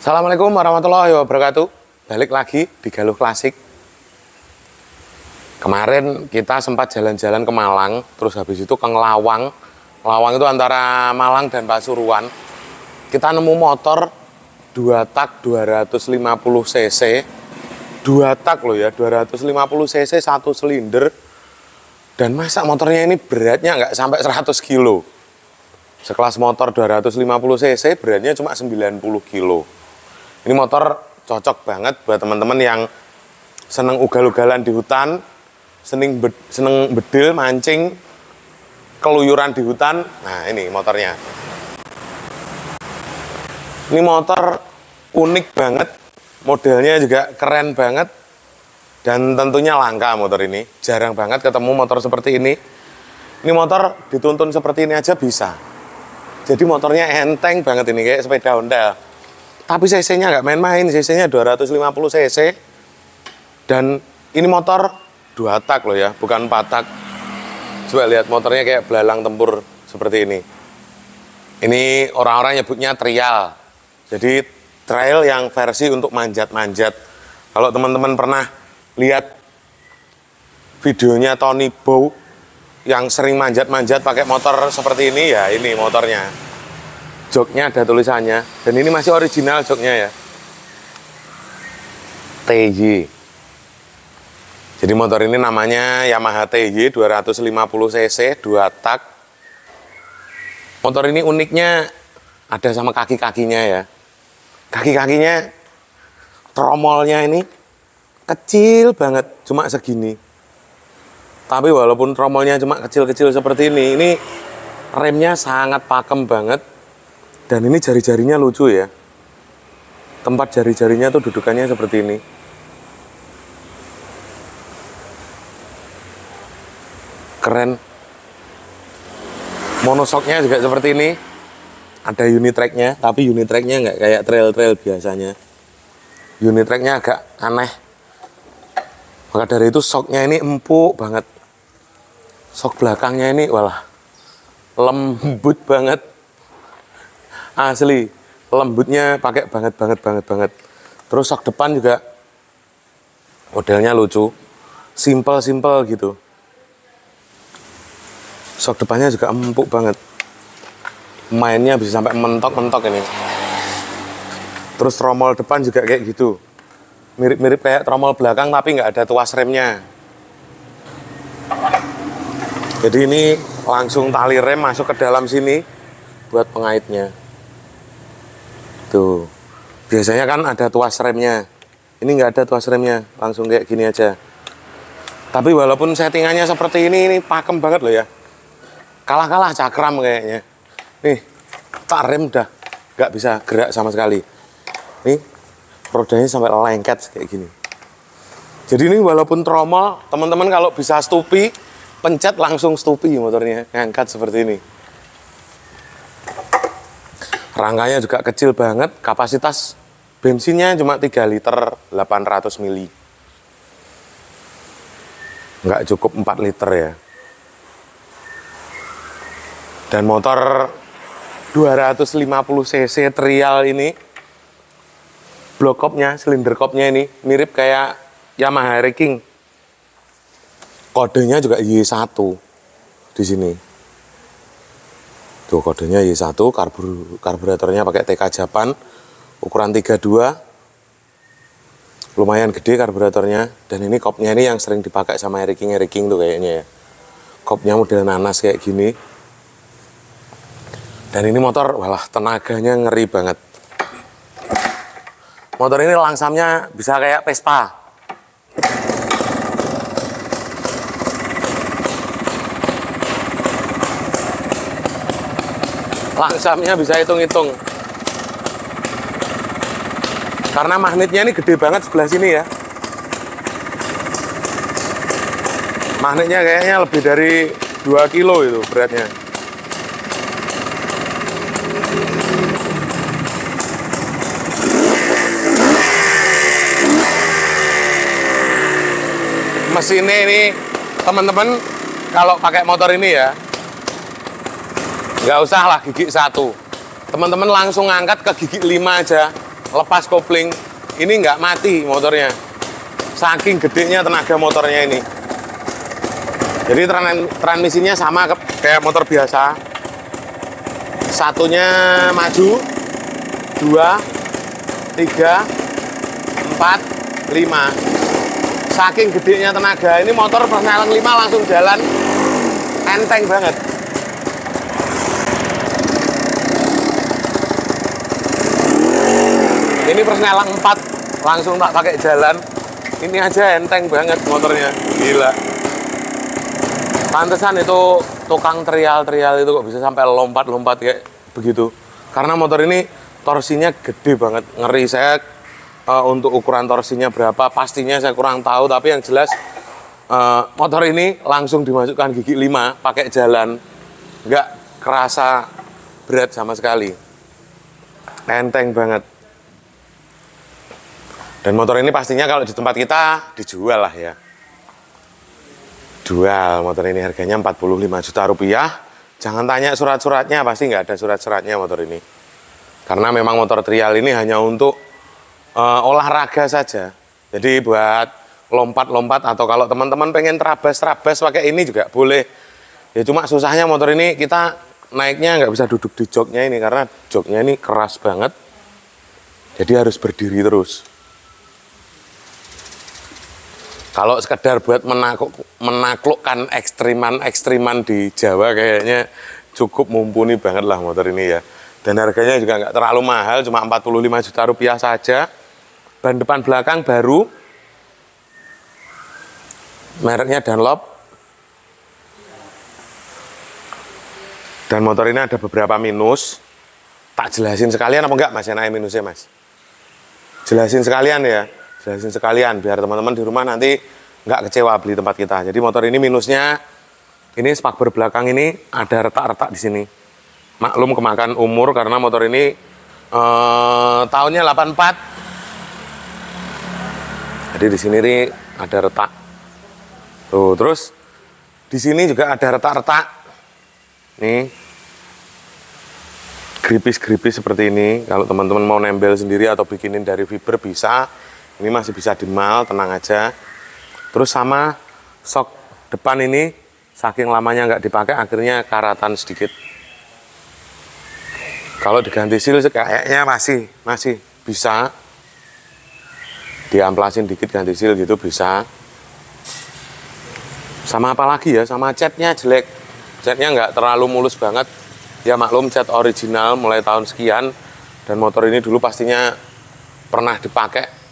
Assalamualaikum warahmatullahi wabarakatuh. Balik lagi di Galuh Klasik. Kemarin kita sempat jalan-jalan ke Malang, terus habis itu ke Ngelawang. Ngelawang itu antara Malang dan Pasuruan. Kita nemu motor 2 tak 250 cc. 2 tak loh ya, 250 cc 1 silinder. Dan masa motornya ini beratnya nggak sampai 100 kilo. Sekelas motor 250 cc beratnya cuma 90 kilo. Ini motor cocok banget buat teman-teman yang seneng ugal-ugalan di hutan, seneng bedil, mancing, keluyuran di hutan. Nah, ini motornya. Ini motor unik banget, modelnya juga keren banget, dan tentunya langka motor ini. Jarang banget ketemu motor seperti ini. Ini motor dituntun seperti ini aja bisa. Jadi motornya enteng banget ini, kayak sepeda ondel. Tapi cc-nya nggak main-main, cc-nya 250 cc. Dan ini motor 2 tak loh ya, bukan 4 tak. Coba lihat motornya kayak belalang tempur seperti ini. Ini orang-orang nyebutnya trial. Jadi trail yang versi untuk manjat-manjat. Kalau teman-teman pernah lihat videonya Tony Bow yang sering manjat-manjat pakai motor seperti ini, ya ini motornya. Joknya ada tulisannya, dan ini masih original joknya ya. TY. Jadi motor ini namanya Yamaha TY 250 cc 2 tak. Motor ini uniknya ada sama kaki-kakinya ya. Kaki-kakinya, tromolnya ini kecil banget, cuma segini. Tapi walaupun tromolnya cuma kecil-kecil seperti ini remnya sangat pakem banget. Dan ini jari-jarinya lucu ya. Tempat jari-jarinya tuh dudukannya seperti ini. Keren. Monoshocknya juga seperti ini. Ada unit tracknya, tapi unit tracknya nggak kayak trail-trail biasanya. Unit tracknya agak aneh. Maka dari itu shocknya ini empuk banget. Shock belakangnya ini walah lembut banget. Asli, lembutnya pakai banget. Terus shock depan juga modelnya lucu, simple gitu. Shock depannya juga empuk banget. Mainnya bisa sampai mentok ini. Terus tromol depan juga kayak gitu. Mirip-mirip kayak tromol belakang tapi nggak ada tuas remnya. Jadi ini langsung tali rem masuk ke dalam sini buat pengaitnya. Tuh, biasanya kan ada tuas remnya. Ini nggak ada tuas remnya, langsung kayak gini aja. Tapi walaupun settingannya seperti ini pakem banget loh ya. Kalah cakram kayaknya. Nih, tak rem udah nggak bisa gerak sama sekali. Nih, rodanya sampai lengket kayak gini. Jadi ini walaupun tromol, teman-teman kalau bisa stupi, pencet langsung stupi motornya, ngangkat seperti ini. Rangkanya juga kecil banget, kapasitas bensinnya cuma 3 liter 800 mili. Nggak cukup 4 liter ya. Dan motor 250 cc trial ini, block kopnya, silinder kopnya ini mirip kayak Yamaha King. Kodenya juga Y1 di sini. Tuh kodenya Y1, karburatornya pakai TK Japan, ukuran 32. Lumayan gede karburatornya, dan ini kopnya ini yang sering dipakai sama King tuh kayaknya ya. Kopnya model nanas kayak gini. Dan ini motor, walah tenaganya ngeri banget. Motor ini langsamnya bisa kayak Vespa. Langsamnya bisa hitung-hitung. Karena magnetnya ini gede banget sebelah sini ya. Magnetnya kayaknya lebih dari 2 kilo itu beratnya. Mesinnya ini teman-teman kalau pakai motor ini ya, nggak usah lah gigi 1. Teman-teman langsung angkat ke gigi 5 aja. lepas kopling, ini nggak mati motornya. Saking gedenya tenaga motornya ini. Jadi transmisinya sama kayak motor biasa. Satunya maju, 2, 3, 4, 5. Saking gedenya tenaga, ini motor persneling 5 langsung jalan. Enteng banget. Ini persneling 4 langsung tak pakai jalan. Ini aja enteng banget motornya, gila. Pantesan itu tukang trial itu kok bisa sampai lompat-lompat kayak begitu. Karena motor ini torsinya gede banget, ngeri. Saya untuk ukuran torsinya berapa pastinya saya kurang tahu, tapi yang jelas motor ini langsung dimasukkan gigi 5 pakai jalan, nggak kerasa berat sama sekali, enteng banget. Dan motor ini pastinya kalau di tempat kita dijual lah ya. Jual motor ini harganya 45 juta rupiah. Jangan tanya surat-suratnya, pasti nggak ada surat-suratnya motor ini. Karena memang motor trial ini hanya untuk olahraga saja. Jadi buat lompat-lompat atau kalau teman-teman pengen terabas-terabas pakai ini juga boleh. Ya cuma susahnya motor ini kita naiknya nggak bisa duduk di joknya ini karena joknya ini keras banget. Jadi harus berdiri terus. Kalau sekedar buat menaklukkan ekstriman di Jawa kayaknya cukup mumpuni banget lah motor ini ya. Dan harganya juga nggak terlalu mahal, cuma 45 juta rupiah saja. Ban depan belakang baru. Mereknya Dunlop. Dan motor ini ada beberapa minus. Tak jelasin sekalian apa enggak Mas, enaknya minusnya Mas? Jelasin sekalian ya. Jelasin sekalian biar teman-teman di rumah nanti nggak kecewa beli tempat kita. Jadi motor ini minusnya, ini spakbor belakang ini ada retak-retak di sini. Maklum kemakan umur karena motor ini tahunnya 84. Jadi di sini nih ada retak. Tuh, terus di sini juga ada retak-retak. Nih. Gripis-gripis seperti ini. Kalau teman-teman mau nempel sendiri atau bikinin dari fiber bisa. Ini masih bisa dimal, tenang aja. Terus sama sok depan ini, saking lamanya nggak dipakai, akhirnya karatan sedikit. Kalau diganti seal kayaknya masih bisa. Diamplasin dikit ganti seal gitu bisa. Sama apa lagi ya, sama catnya jelek. Catnya nggak terlalu mulus banget. Ya maklum cat original mulai tahun sekian. Dan motor ini dulu pastinya pernah dipakai.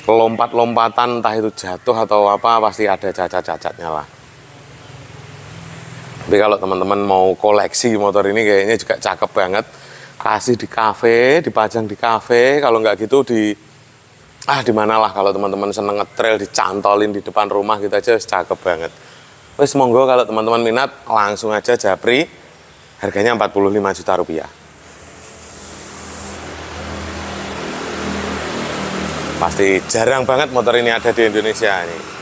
Lompat-lompatan entah itu jatuh atau apa pasti ada cacat-cacatnya lah. Tapi kalau teman-teman mau koleksi motor ini kayaknya juga cakep banget. Kasih di kafe, dipajang di kafe. Kalau nggak gitu di mana lah kalau teman-teman seneng ngetrail dicantolin di depan rumah gitu aja cakep banget. Wes monggo kalau teman-teman minat langsung aja japri. Harganya 45 juta rupiah. Pasti jarang banget motor ini ada di Indonesia ini.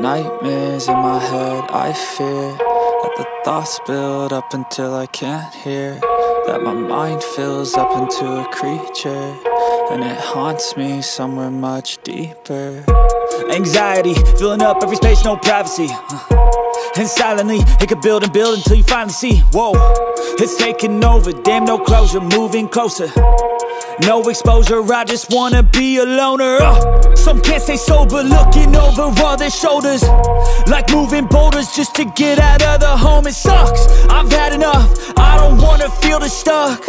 Nightmares in my head, I fear that the thoughts build up until I can't hear, that my mind fills up into a creature, and it haunts me somewhere much deeper. Anxiety, filling up every space, no privacy. And silently, it could build and build until you finally see, whoa, it's taking over, damn no closure, moving closer. No exposure, I just wanna be a loner. Some can't stay sober, looking over all their shoulders, like moving boulders just to get out of the home. It sucks, I've had enough, I don't wanna feel the stuck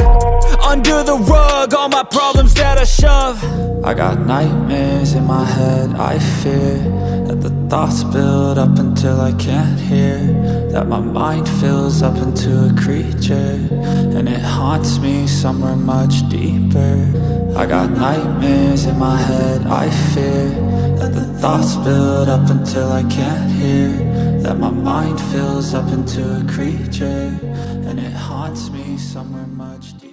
under the rug, all my problems that I shove. I got nightmares in my head, I fear that the thoughts build up until I can't hear, that my mind fills up into a creature, and it haunts me somewhere much deeper. I got nightmares in my head, I fear that the thoughts build up until I can't hear, that my mind fills up into a creature, and it haunts me somewhere much deeper.